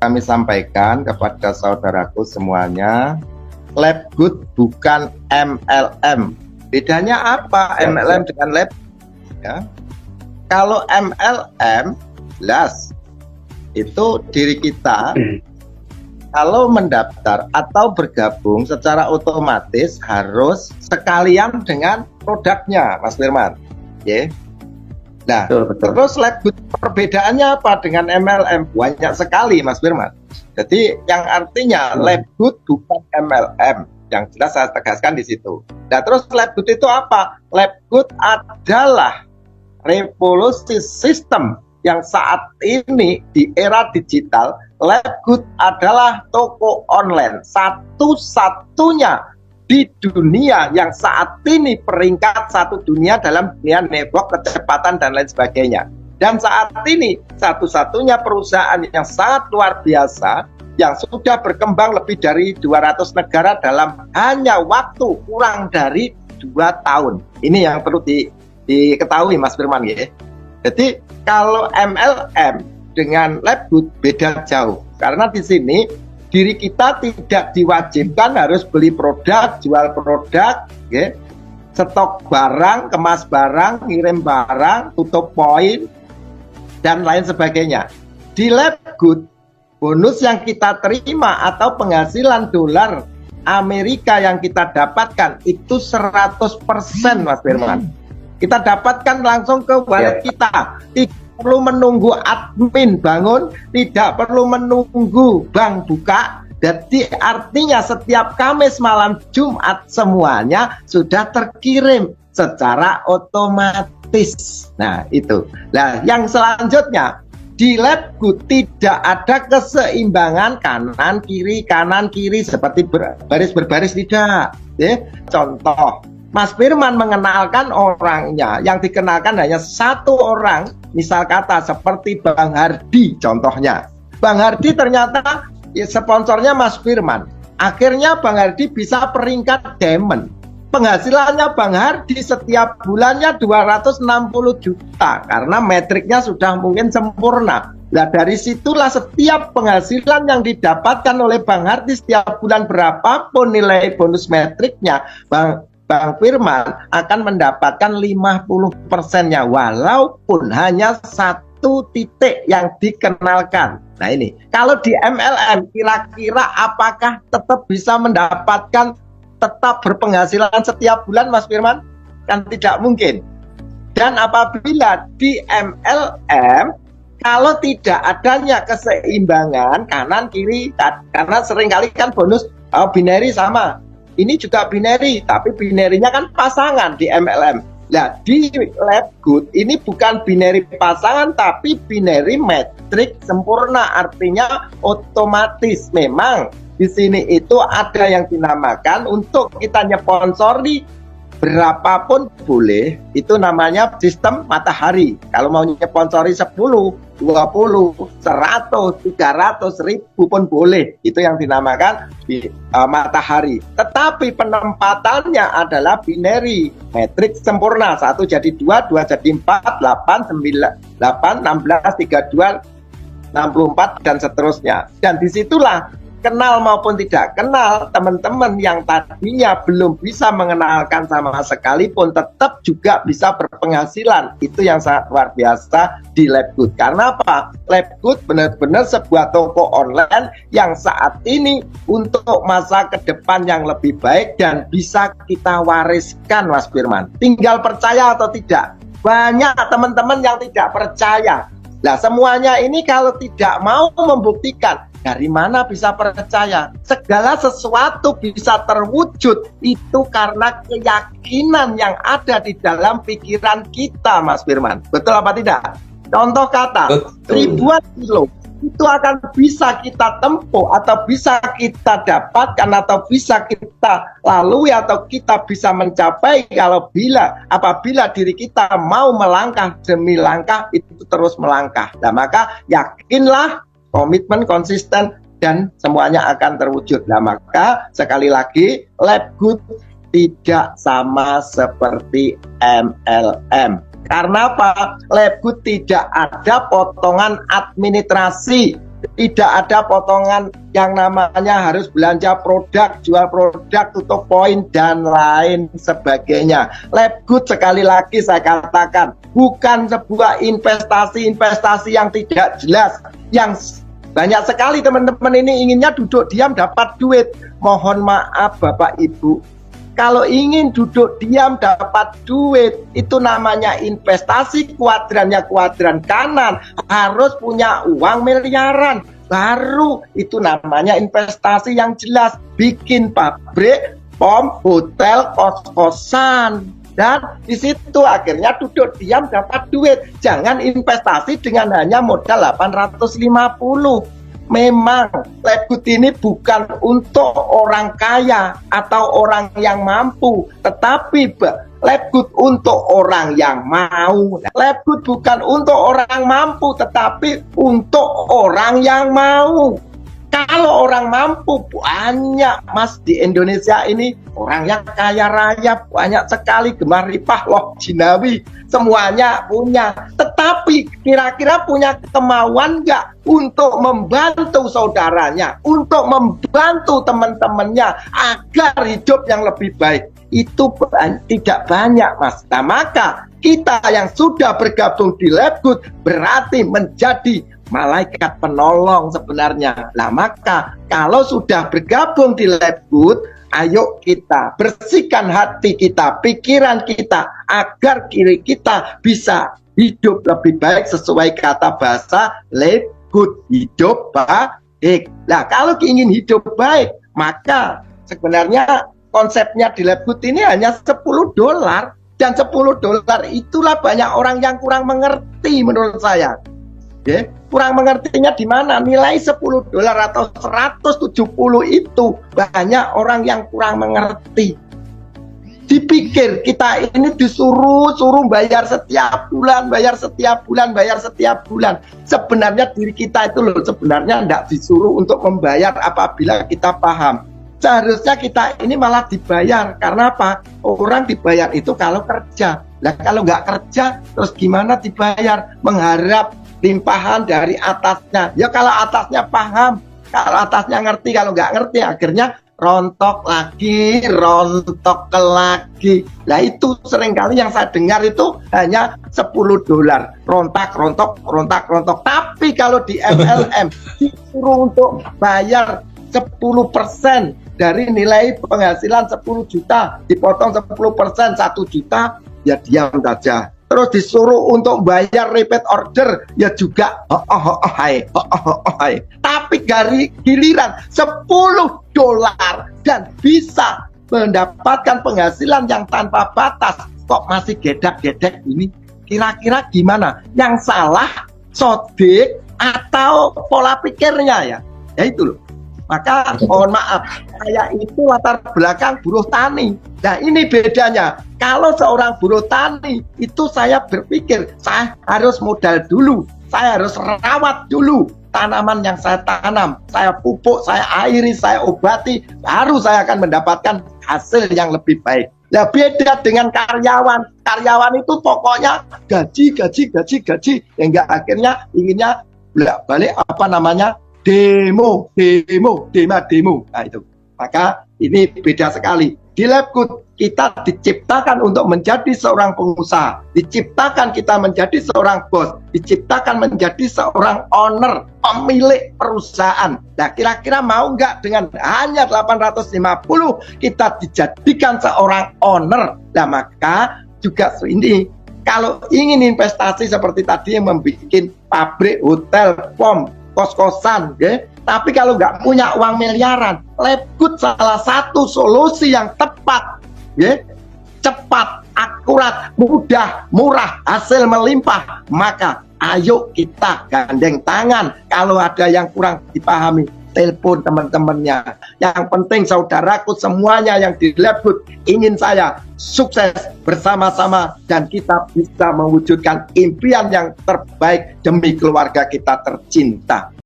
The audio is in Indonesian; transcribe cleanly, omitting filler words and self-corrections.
kami sampaikan kepada saudaraku semuanya, lab good bukan MLM. Bedanya apa MLM dengan lab? Ya. Kalau MLM, jelas itu diri kita kalau mendaftar atau bergabung secara otomatis harus sekalian dengan produknya, Mas Firman. Ya. Nah, betul. Terus lab good perbedaannya apa dengan MLM? Banyak sekali, Mas Firman. Jadi yang artinya lab good bukan MLM. Yang jelas saya tegaskan di situ. Nah, terus lab good itu apa? Lab good adalah revolusi sistem yang saat ini di era digital. Lab good adalah toko online satu-satunya di dunia yang saat ini peringkat satu dunia dalam dunia network, kecepatan dan lain sebagainya. Dan saat ini satu-satunya perusahaan yang sangat luar biasa yang sudah berkembang lebih dari 200 negara dalam hanya waktu kurang dari 2 tahun. Ini yang perlu diketahui, Mas Firman ya. Jadi kalau MLM dengan lab good beda jauh. Karena di sini diri kita tidak diwajibkan harus beli produk, jual produk, ya. Stok barang, kemas barang, ngirim barang, tutup poin dan lain sebagainya. Di lab good, bonus yang kita terima atau penghasilan dolar Amerika yang kita dapatkan itu 100%, Mas Firman. Kita dapatkan langsung ke wallet kita. Tidak perlu menunggu admin bangun, tidak perlu menunggu bank buka. Jadi artinya setiap Kamis, malam, Jumat semuanya sudah terkirim secara otomatis. Nah itu. Nah yang selanjutnya di lab good tidak ada keseimbangan kanan kiri seperti baris berbaris, tidak. Contoh, Mas Firman mengenalkan orangnya, yang dikenalkan hanya satu orang, misal kata seperti Bang Hardi contohnya. Bang Hardi ternyata ya, sponsornya Mas Firman. Akhirnya Bang Hardi bisa peringkat diamond. Penghasilannya Bang Hardi setiap bulannya 260 juta karena metriknya sudah mungkin sempurna. Nah dari situlah setiap penghasilan yang didapatkan oleh Bang Hardi setiap bulan berapapun nilai bonus metriknya, Bang Firman akan mendapatkan 50%-nya walaupun hanya satu titik yang dikenalkan. Nah ini, kalau di MLM kira-kira apakah tetap bisa mendapatkan tetap berpenghasilan setiap bulan, Mas Firman? Kan tidak mungkin. Dan apabila di MLM kalau tidak adanya keseimbangan kanan kiri, karena seringkali kan bonus binary sama. Ini juga binary, tapi binary-nya kan pasangan di MLM. Nah, di lab good ini bukan binary pasangan, tapi binary metrik sempurna, artinya otomatis. Memang di sini itu ada yang dinamakan untuk kita nyponsori berapapun boleh, itu namanya sistem matahari. Kalau mau nyponsori 10, 20, 100, 300, 1000 pun boleh. Itu yang dinamakan matahari. Tetapi penempatannya adalah binary, metrik sempurna. 1 jadi 2, 2 jadi 4, 8, 9, 8, 16, 32, 64 dan seterusnya. Dan disitulah kenal maupun tidak kenal, teman-teman yang tadinya belum bisa mengenalkan sama sekali pun tetap juga bisa berpenghasilan. Itu yang sangat luar biasa di lab good. Karena apa? Lab good benar-benar sebuah toko online yang saat ini untuk masa ke depan yang lebih baik dan bisa kita wariskan, Mas Firman. Tinggal percaya atau tidak. Banyak teman-teman yang tidak percaya. Nah, semuanya ini kalau tidak mau membuktikan, dari mana bisa percaya? Segala sesuatu bisa terwujud itu karena keyakinan yang ada di dalam pikiran kita, Mas Firman. Betul apa tidak? Contoh kata, ribuan kilo itu akan bisa kita tempuh atau bisa kita dapatkan atau bisa kita lalui atau kita bisa mencapai apabila diri kita mau melangkah demi langkah itu terus melangkah. Nah, maka yakinlah, komitmen, konsisten, dan semuanya akan terwujud. Nah, maka sekali lagi lab good tidak sama seperti MLM. Karena apa? Lab good tidak ada potongan administrasi. Tidak ada potongan yang namanya harus belanja produk, jual produk, tutup poin, dan lain sebagainya. Lab Good, sekali lagi saya katakan, bukan sebuah investasi yang tidak jelas. Yang banyak sekali teman-teman ini inginnya duduk diam dapat duit. Mohon maaf Bapak Ibu, kalau ingin duduk diam dapat duit, itu namanya investasi. Kuadrannya kuadran kanan, harus punya uang miliaran. Baru itu namanya investasi yang jelas. Bikin pabrik, pom, hotel, kos-kosan. Dan di situ akhirnya duduk diam dapat duit. Jangan investasi dengan hanya modal 850. Memang Lab Good ini bukan untuk orang kaya atau orang yang mampu, tetapi Lab Good untuk orang yang mau. Lab Good bukan untuk orang mampu, tetapi untuk orang yang mau. Kalau orang mampu banyak Mas di Indonesia ini, orang yang kaya raya banyak sekali, gemar ripah loh jinawi, semuanya punya. Tetapi kira-kira punya kemauan nggak untuk membantu saudaranya, untuk membantu teman-temannya agar hidup yang lebih baik? Itu tidak banyak Mas. Nah, maka kita yang sudah bergabung di Lab Good berarti menjadi malaikat penolong sebenarnya. Nah, maka kalau sudah bergabung di Lab Good, ayo kita bersihkan hati kita, pikiran kita, agar kiri kita bisa hidup lebih baik sesuai kata bahasa Lab Good, hidup baik. Nah, kalau ingin hidup baik, maka sebenarnya konsepnya di Lab Good ini hanya $10. Dan $10 itulah banyak orang yang kurang mengerti menurut saya. Okay? Kurang mengertinya di mana? Nilai $10 atau 170 itu banyak orang yang kurang mengerti. Dipikir kita ini disuruh bayar setiap bulan, bayar setiap bulan, bayar setiap bulan. Sebenarnya diri kita itu loh sebenarnya tidak disuruh untuk membayar apabila kita paham. Seharusnya kita ini malah dibayar. Karena apa? Orang dibayar itu kalau kerja. Nah, kalau nggak kerja, terus gimana dibayar? Mengharap limpahan dari atasnya. Ya kalau atasnya paham, kalau atasnya ngerti, kalau nggak ngerti akhirnya rontok lagi, rontok lagi. Nah, itu seringkali yang saya dengar itu hanya $10. Rontak. Tapi kalau di MLM disuruh untuk bayar 10% dari nilai penghasilan 10 juta, dipotong 10%, 1 juta, ya diam saja. Terus disuruh untuk bayar repeat order, ya juga hai. Tapi dari giliran $10 dan bisa mendapatkan penghasilan yang tanpa batas, kok masih gedek-gedek ini? Kira-kira gimana? Yang salah sodik atau pola pikirnya ya? Ya itu loh. Maka mohon maaf, saya itu latar belakang buruh tani. Nah, ini bedanya. Kalau seorang buruh tani, itu saya berpikir, saya harus modal dulu. Saya harus rawat dulu tanaman yang saya tanam. Saya pupuk, saya airi, saya obati. Baru saya akan mendapatkan hasil yang lebih baik. Nah, beda dengan karyawan. Karyawan itu pokoknya gaji. Hingga akhirnya inginnya balik apa namanya? Demo. Nah itu. Maka ini beda sekali. Di Lab Good kita diciptakan untuk menjadi seorang pengusaha, diciptakan kita menjadi seorang bos, diciptakan menjadi seorang owner, pemilik perusahaan. Nah, kira-kira mau nggak dengan hanya 850 kita dijadikan seorang owner? Nah, maka juga ini kalau ingin investasi seperti tadi yang membuat pabrik, hotel, pom, kos-kosan, okay? Tapi kalau nggak punya uang miliaran, Lab Good salah satu solusi yang tepat, okay? Cepat, akurat, mudah, murah, hasil melimpah. Maka ayo kita gandeng tangan. Kalau ada yang kurang dipahami, telepon teman-temannya. Yang penting saudaraku semuanya yang di Lab Good ingin saya sukses bersama-sama dan kita bisa mewujudkan impian yang terbaik demi keluarga kita tercinta.